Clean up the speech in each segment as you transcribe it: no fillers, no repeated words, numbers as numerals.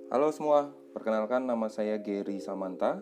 Halo semua, perkenalkan nama saya Gary Samanta.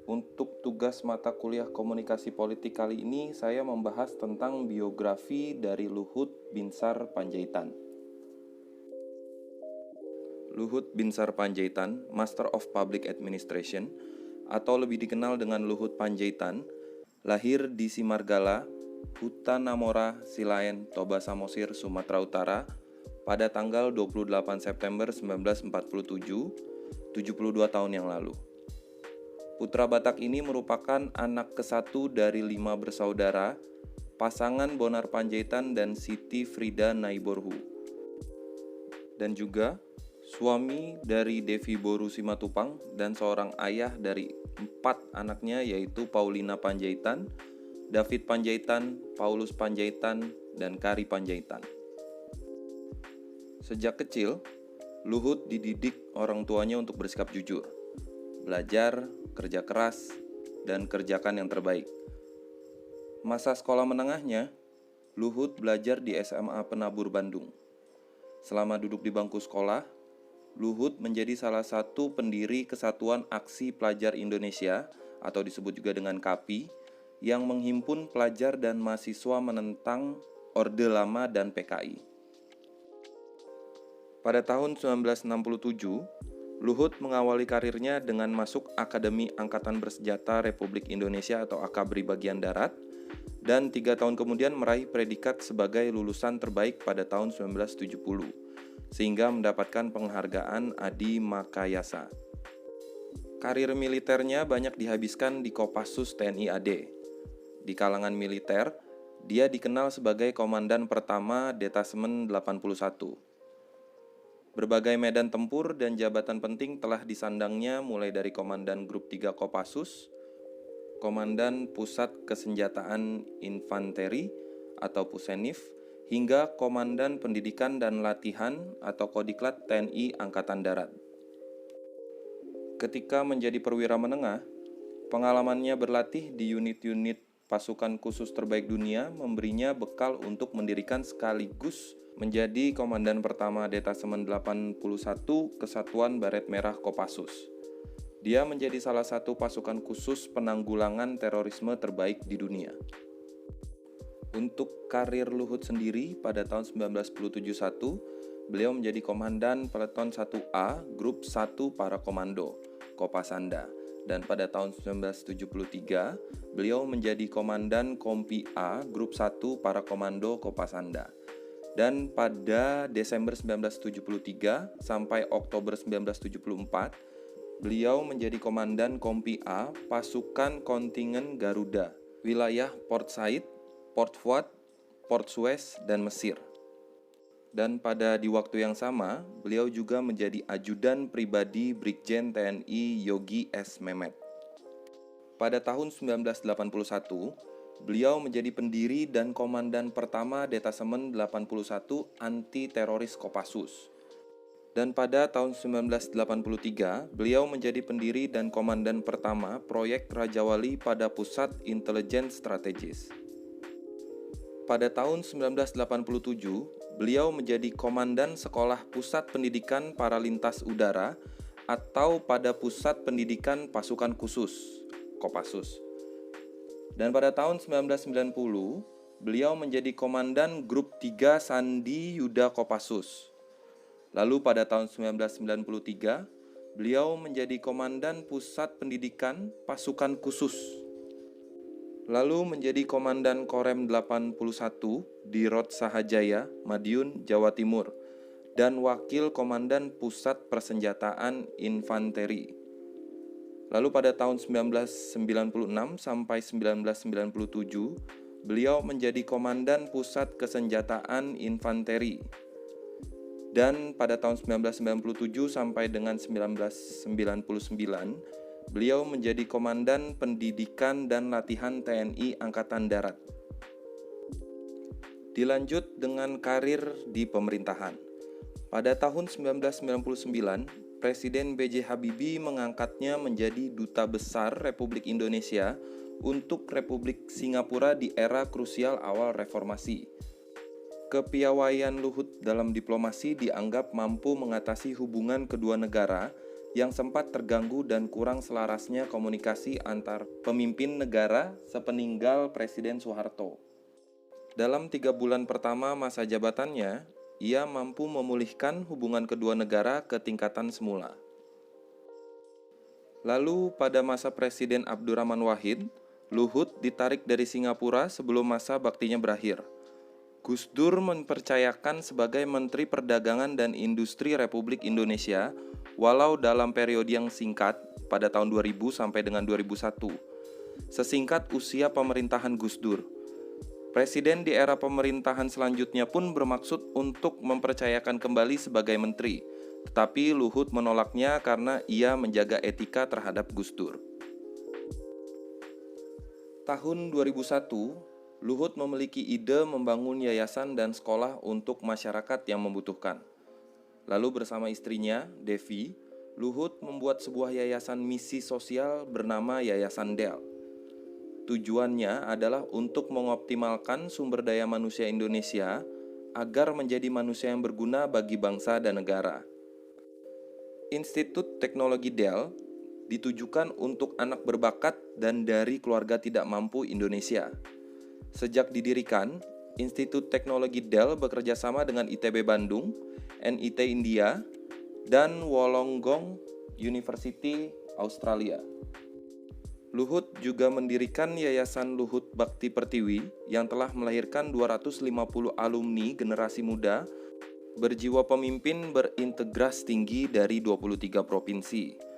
Untuk tugas mata kuliah komunikasi politik kali ini, saya membahas tentang biografi dari Luhut Binsar Panjaitan. Luhut Binsar Panjaitan, Master of Public Administration, atau lebih dikenal dengan Luhut Panjaitan, lahir di Simargala, Hutan Namora, Silaen, Toba Samosir, Sumatera Utara, pada tanggal 28 September 1947, 72 tahun yang lalu. Putra Batak ini merupakan anak ke-1 dari 5 bersaudara, pasangan Bonar Panjaitan dan Siti Frida Naiborhu. Dan juga suami dari Devi Boru Simatupang dan seorang ayah dari 4 anaknya yaitu Paulina Panjaitan, David Panjaitan, Paulus Panjaitan, dan Kari Panjaitan. Sejak kecil, Luhut dididik orang tuanya untuk bersikap jujur, belajar, kerja keras, dan kerjakan yang terbaik. Masa sekolah menengahnya, Luhut belajar di SMA Penabur Bandung. Selama duduk di bangku sekolah, Luhut menjadi salah satu pendiri Kesatuan Aksi Pelajar Indonesia atau disebut juga dengan KAPI yang menghimpun pelajar dan mahasiswa menentang Orde Lama dan PKI. Pada tahun 1967, Luhut mengawali karirnya dengan masuk Akademi Angkatan Bersenjata Republik Indonesia atau AKABRI bagian darat, dan 3 tahun kemudian meraih predikat sebagai lulusan terbaik pada tahun 1970, sehingga mendapatkan penghargaan Adi Makayasa. Karir militernya banyak dihabiskan di Kopassus TNI AD. Di kalangan militer, dia dikenal sebagai Komandan Pertama Detasemen 81. Berbagai medan tempur dan jabatan penting telah disandangnya mulai dari Komandan Grup 3 Kopassus, Komandan Pusat Kesenjataan Infanteri atau Pusenif, hingga Komandan Pendidikan dan Latihan atau Kodiklat TNI Angkatan Darat. Ketika menjadi perwira menengah, pengalamannya berlatih di unit-unit pasukan khusus terbaik dunia memberinya bekal untuk mendirikan sekaligus menjadi Komandan Pertama Detasemen 81 Kesatuan Baret Merah Kopassus. Dia menjadi salah satu pasukan khusus penanggulangan terorisme terbaik di dunia. Untuk karir Luhut sendiri, pada tahun 1971, beliau menjadi Komandan Peleton 1A Grup 1 Para Komando, Kopasanda. Dan pada tahun 1973, beliau menjadi Komandan Kompi A Grup 1 Para Komando Kopasanda. Dan pada Desember 1973 sampai Oktober 1974, beliau menjadi Komandan Kompi A Pasukan Kontingen Garuda, wilayah Port Said, Port Fuad, Port Suez, dan Mesir. Dan pada di waktu yang sama, beliau juga menjadi ajudan pribadi Brigjen TNI Yogi S. Mehmet. Pada tahun 1981, beliau menjadi pendiri dan Komandan Pertama Detasemen 81 Anti Teroris Kopassus. Dan pada tahun 1983, beliau menjadi pendiri dan Komandan Pertama Proyek Raja Wali pada Pusat Intelijen Strategis. Pada tahun 1987, beliau menjadi Komandan Sekolah Pusat Pendidikan Para Lintas Udara atau pada Pusat Pendidikan Pasukan Khusus, Kopassus. Dan pada tahun 1990, beliau menjadi Komandan Grup 3 Sandi Yuda Kopassus. Lalu pada tahun 1993, beliau menjadi Komandan Pusat Pendidikan Pasukan Khusus. Lalu menjadi Komandan Korem 81 di Rot Sahajaya, Madiun, Jawa Timur, dan Wakil Komandan Pusat Persenjataan Infanteri. Lalu pada tahun 1996 sampai 1997, beliau menjadi Komandan Pusat Kesenjataan Infanteri. Dan pada tahun 1997 sampai dengan 1999, beliau menjadi Komandan Pendidikan dan Latihan TNI Angkatan Darat. Dilanjut dengan karir di pemerintahan. Pada tahun 1999, Presiden B.J. Habibie mengangkatnya menjadi Duta Besar Republik Indonesia untuk Republik Singapura di era krusial awal reformasi. Kepiawaian Luhut dalam diplomasi dianggap mampu mengatasi hubungan kedua negara yang sempat terganggu dan kurang selarasnya komunikasi antar pemimpin negara sepeninggal Presiden Soeharto. Dalam 3 bulan pertama masa jabatannya, ia mampu memulihkan hubungan kedua negara ke tingkatan semula. Lalu pada masa Presiden Abdurrahman Wahid, Luhut ditarik dari Singapura sebelum masa baktinya berakhir. Gus Dur mempercayakan sebagai Menteri Perdagangan dan Industri Republik Indonesia, walau dalam periode yang singkat pada tahun 2000 sampai dengan 2001, sesingkat usia pemerintahan Gus Dur. Presiden di era pemerintahan selanjutnya pun bermaksud untuk mempercayakan kembali sebagai menteri, tetapi Luhut menolaknya karena ia menjaga etika terhadap Gus Dur. Tahun 2001, Luhut memiliki ide membangun yayasan dan sekolah untuk masyarakat yang membutuhkan. Lalu bersama istrinya, Devi, Luhut membuat sebuah yayasan misi sosial bernama Yayasan Del. Tujuannya adalah untuk mengoptimalkan sumber daya manusia Indonesia agar menjadi manusia yang berguna bagi bangsa dan negara. Institut Teknologi Del ditujukan untuk anak berbakat dan dari keluarga tidak mampu Indonesia. Sejak didirikan, Institut Teknologi Del bekerja sama dengan ITB Bandung, NIT India, dan Wollongong University Australia. Luhut juga mendirikan Yayasan Luhut Bakti Pertiwi yang telah melahirkan 250 alumni generasi muda berjiwa pemimpin berintegritas tinggi dari 23 provinsi.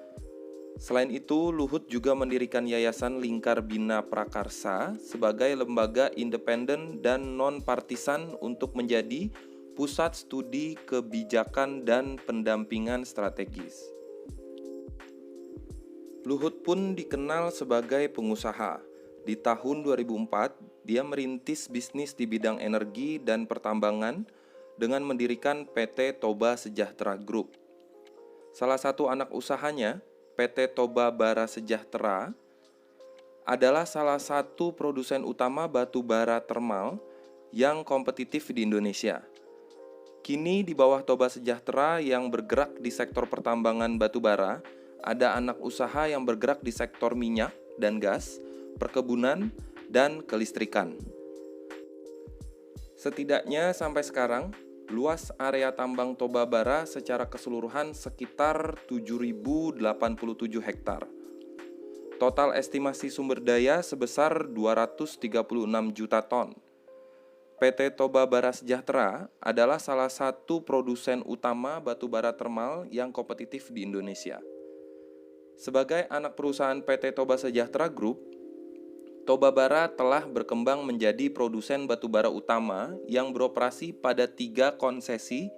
Selain itu, Luhut juga mendirikan Yayasan Lingkar Bina Prakarsa sebagai lembaga independen dan non-partisan untuk menjadi pusat studi kebijakan dan pendampingan strategis. Luhut pun dikenal sebagai pengusaha. Di tahun 2004, dia merintis bisnis di bidang energi dan pertambangan dengan mendirikan PT Toba Sejahtera Group. Salah satu anak usahanya, PT Toba Bara Sejahtera, adalah salah satu produsen utama batu bara termal yang kompetitif di Indonesia. Kini di bawah Toba Sejahtera yang bergerak di sektor pertambangan batu bara, ada anak usaha yang bergerak di sektor minyak dan gas, perkebunan, dan kelistrikan. Setidaknya sampai sekarang, luas area tambang Toba Bara secara keseluruhan sekitar 7.087 hektar. Total estimasi sumber daya sebesar 236 juta ton. PT Toba Bara Sejahtera adalah salah satu produsen utama batu bara termal yang kompetitif di Indonesia. Sebagai anak perusahaan PT Toba Sejahtera Group, Toba Bara telah berkembang menjadi produsen batu bara utama yang beroperasi pada 3 konsesi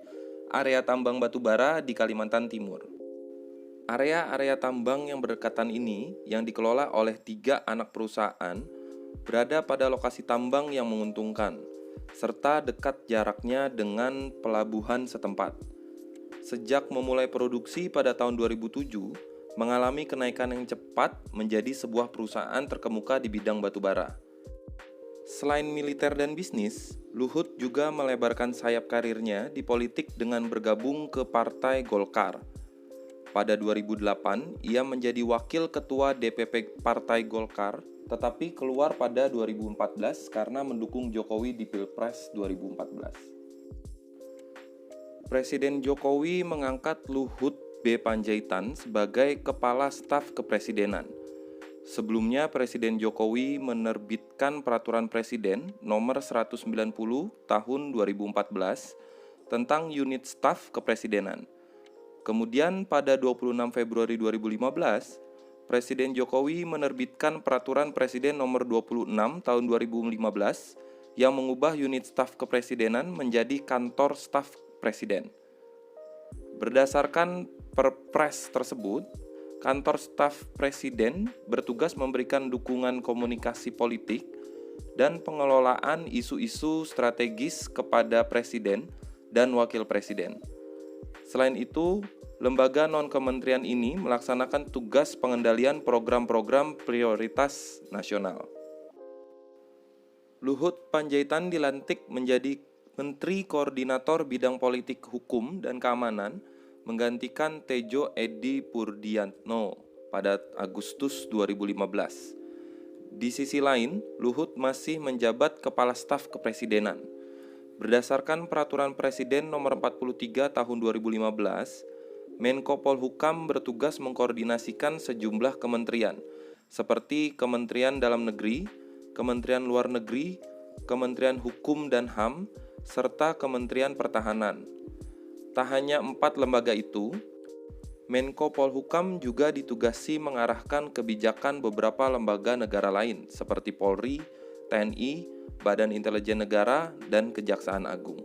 area tambang batu bara di Kalimantan Timur. Area-area tambang yang berdekatan ini yang dikelola oleh 3 anak perusahaan berada pada lokasi tambang yang menguntungkan, serta dekat jaraknya dengan pelabuhan setempat. Sejak memulai produksi pada tahun 2007, mengalami kenaikan yang cepat menjadi sebuah perusahaan terkemuka di bidang batubara. Selain militer dan bisnis, Luhut juga melebarkan sayap karirnya di politik dengan bergabung ke Partai Golkar. Pada 2008, ia menjadi wakil ketua DPP Partai Golkar, tetapi keluar pada 2014 karena mendukung Jokowi di Pilpres 2014. Presiden Jokowi mengangkat Luhut B. Panjaitan sebagai Kepala Staf Kepresidenan. Sebelumnya, Presiden Jokowi menerbitkan Peraturan Presiden Nomor 190 Tahun 2014 tentang Unit Staf Kepresidenan. Kemudian pada 26 Februari 2015, Presiden Jokowi menerbitkan Peraturan Presiden Nomor 26 Tahun 2015 yang mengubah Unit Staf Kepresidenan menjadi Kantor Staf Presiden. Berdasarkan Perpres tersebut, Kantor Staf Presiden bertugas memberikan dukungan komunikasi politik dan pengelolaan isu-isu strategis kepada Presiden dan Wakil Presiden. Selain itu, lembaga non-kementerian ini melaksanakan tugas pengendalian program-program prioritas nasional. Luhut Panjaitan dilantik menjadi Menteri Koordinator Bidang Politik Hukum dan Keamanan menggantikan Tejo Edi Purdiatno pada Agustus 2015. Di sisi lain, Luhut masih menjabat Kepala Staf Kepresidenan. Berdasarkan Peraturan Presiden Nomor 43 Tahun 2015, Menko Polhukam bertugas mengkoordinasikan sejumlah kementerian, seperti Kementerian Dalam Negeri, Kementerian Luar Negeri, Kementerian Hukum dan HAM, serta Kementerian Pertahanan. Tak hanya 4 lembaga itu, Menko Polhukam juga ditugasi mengarahkan kebijakan beberapa lembaga negara lain seperti Polri, TNI, Badan Intelijen Negara, dan Kejaksaan Agung.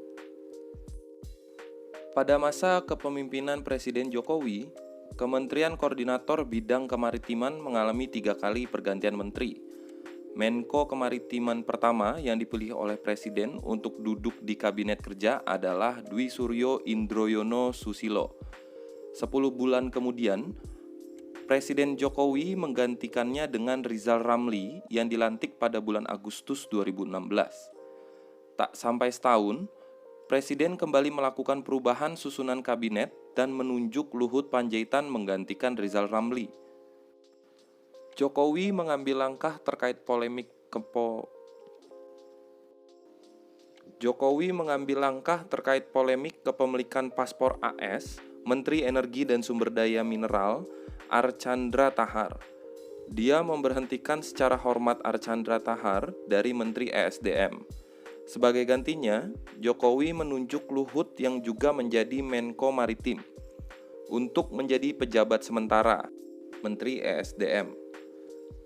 Pada masa kepemimpinan Presiden Jokowi, Kementerian Koordinator Bidang Kemaritiman mengalami 3 kali pergantian menteri. Menko Kemaritiman pertama yang dipilih oleh Presiden untuk duduk di Kabinet Kerja adalah Dwi Suryo Indroyono Susilo. 10 bulan kemudian, Presiden Jokowi menggantikannya dengan Rizal Ramli yang dilantik pada bulan Agustus 2016. Tak sampai setahun, Presiden kembali melakukan perubahan susunan kabinet dan menunjuk Luhut Panjaitan menggantikan Rizal Ramli. Jokowi mengambil langkah terkait polemik kepemilikan paspor AS Menteri Energi dan Sumber Daya Mineral Archandra Tahar. Dia memberhentikan secara hormat Archandra Tahar dari Menteri ESDM. Sebagai gantinya, Jokowi menunjuk Luhut yang juga menjadi Menko Maritim untuk menjadi pejabat sementara Menteri ESDM.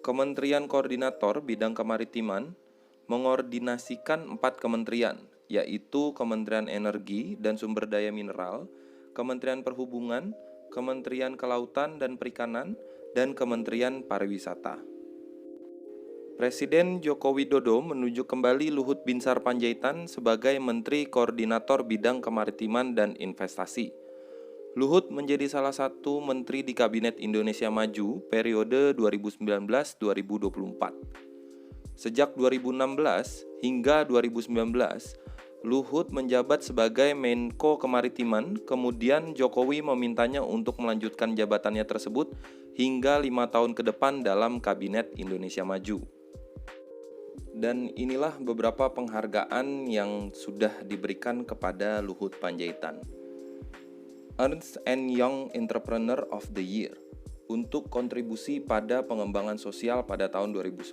Kementerian Koordinator Bidang Kemaritiman mengordinasikan 4 kementerian, yaitu Kementerian Energi dan Sumber Daya Mineral, Kementerian Perhubungan, Kementerian Kelautan dan Perikanan, dan Kementerian Pariwisata. Presiden Joko Widodo menunjuk kembali Luhut Binsar Panjaitan sebagai Menteri Koordinator Bidang Kemaritiman dan Investasi. Luhut menjadi salah satu menteri di Kabinet Indonesia Maju periode 2019-2024. Sejak 2016 hingga 2019, Luhut menjabat sebagai Menko Kemaritiman, kemudian Jokowi memintanya untuk melanjutkan jabatannya tersebut hingga 5 tahun ke depan dalam Kabinet Indonesia Maju. Dan inilah beberapa penghargaan yang sudah diberikan kepada Luhut Panjaitan. Ernst & Young Entrepreneur of the Year untuk kontribusi pada pengembangan sosial pada tahun 2011.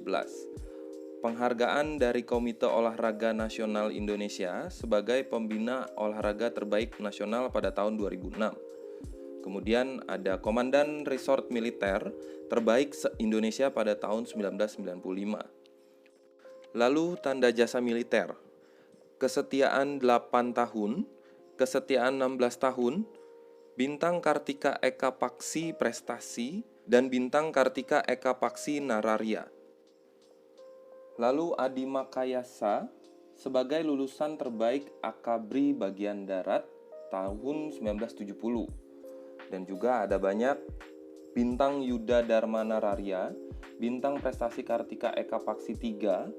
Penghargaan dari Komite Olahraga Nasional Indonesia sebagai pembina olahraga terbaik nasional pada tahun 2006. Kemudian ada Komandan Resort Militer terbaik se-Indonesia pada tahun 1995. Lalu tanda jasa militer, kesetiaan 8 tahun, kesetiaan 16 tahun, Bintang Kartika Eka Paksi Prestasi, dan Bintang Kartika Eka Paksi Nararia. Lalu Adi Makayasa sebagai lulusan terbaik Akabri Bagian Darat tahun 1970. Dan juga ada banyak Bintang Yuda Dharma Nararia, Bintang Prestasi Kartika Eka Paksi 3,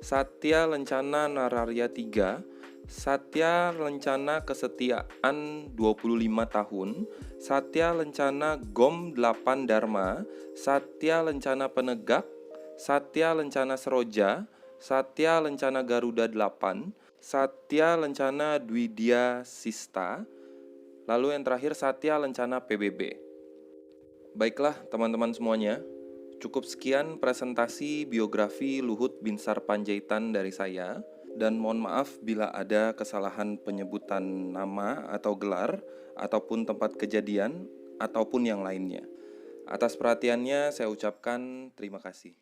Satya Lencana Nararia 3, Satya Lencana Kesetiaan 25 tahun, Satya Lencana GOM 8 Dharma, Satya Lencana Penegak, Satya Lencana Seroja, Satya Lencana Garuda 8, Satya Lencana Dwidya Sista, lalu yang terakhir Satya Lencana PBB. Baiklah teman-teman semuanya, cukup sekian presentasi biografi Luhut Binsar Panjaitan dari saya. Dan mohon maaf bila ada kesalahan penyebutan nama atau gelar, ataupun tempat kejadian, ataupun yang lainnya. Atas perhatiannya saya ucapkan terima kasih.